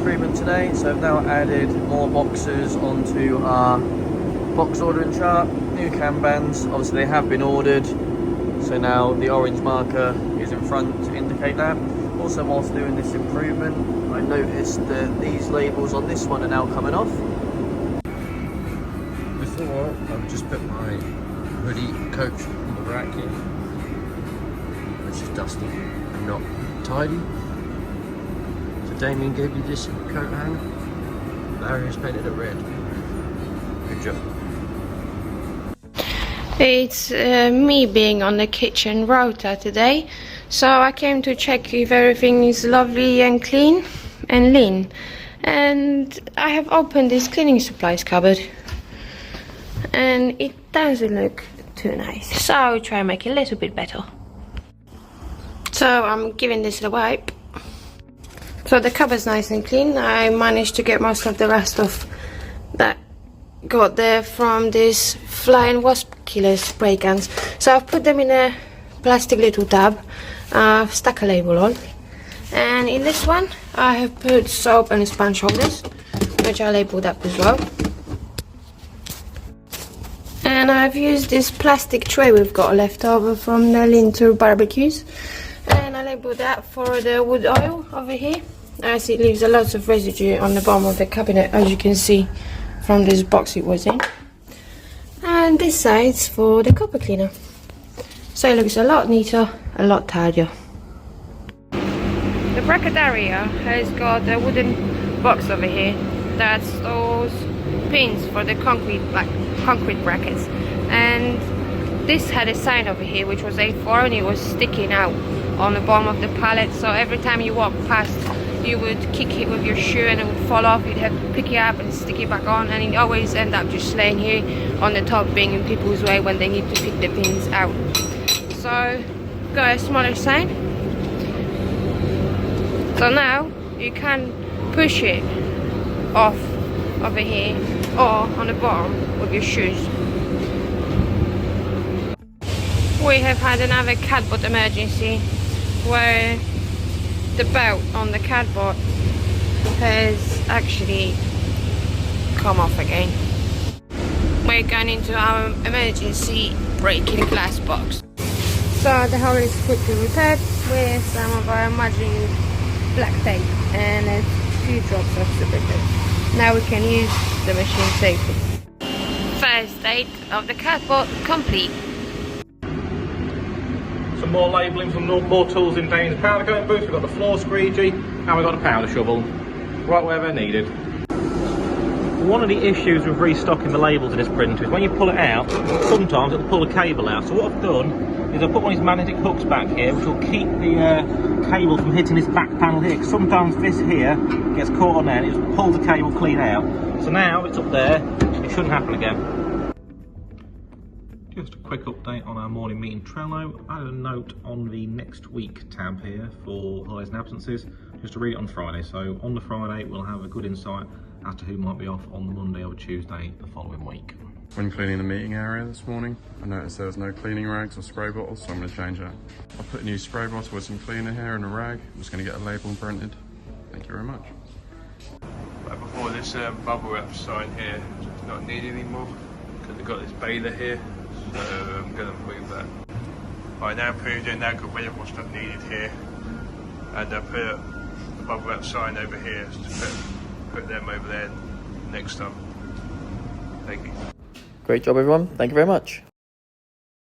improvement today, so I've now added more boxes onto our box ordering chart. New cam bands, obviously they have been ordered, so now the orange marker is in front to indicate that. Also, whilst doing this improvement, I noticed that these labels on this one are now coming off. Before, I've just put my hoodie coat on the rack here, which is dusty and not tidy. So Damien gave you this coat hanger. Larry has painted it red. Good job. It's me being on the kitchen rota today, so I came to check if everything is lovely and clean and lean. And I have opened this cleaning supplies cupboard, and it doesn't look too nice, so I'll try and make it a little bit better. So I'm giving this a wipe. So the cupboard's nice and clean. I managed to get most of the rest of that got there from these fly and wasp killer spray cans. So I've put them in a plastic little tub. I've stuck a label on, and in this one I have put soap and sponge holders, which I labelled up as well. And I've used this plastic tray we've got left over from the Linter barbecues, and I labelled that for the wood oil over here, as it leaves a lot of residue on the bottom of the cabinet, as you can see from this box it was in. And this side's for the copper cleaner, so it looks a lot neater, a lot tidier. The bracket area has got a wooden box over here that stores pins for the concrete brackets, and this had a sign over here which was A4, and it was sticking out on the bottom of the pallet, so every time you walk past you would kick it with your shoe and it would fall off. You'd have to pick it up and stick it back on, and it always end up just laying here on the top, being in people's way when they need to pick the pins out. So got a smaller sign, so now you can push it off over here or on the bottom with your shoes. We have had another cardboard emergency where the belt on the cardboard has actually come off again. We're going into our emergency breaking glass box. So the hole is quickly repaired with some of our Imagine black tape and a few drops of super glue. Now we can use the machine safely. First aid of the cardboard complete. Some more labelling, some more tools in Dane's powder coating booth. We've got the floor squeegee and we've got a powder shovel, right where they're needed. One of the issues with restocking the labels in this printer is when you pull it out, sometimes it'll pull the cable out. So what I've done is I've put one of these magnetic hooks back here, which will keep the cable from hitting this back panel here, because sometimes this here gets caught on there and it just pulls the cable clean out. So now it's up there, it shouldn't happen again. Just a quick update on our morning meeting Trello. I added a note on the next week tab here for holidays and absences, just to read it on Friday. So on the Friday we'll have a good insight as to who might be off on the Monday or Tuesday the following week. When cleaning the meeting area this morning, I noticed there was no cleaning rags or spray bottles, so I'm going to change that. I've put a new spray bottle with some cleaner here and a rag. I'm just going to get a label printed. Thank you very much. Right before this bubble wrap sign here is not needed anymore, because we've got this baler here, so I'm going to move that. Right, now proved it, now got rid of what's not needed here, and I put a bubble wrap sign over here to put them over there next time. Thank you. Great job everyone, thank you very much.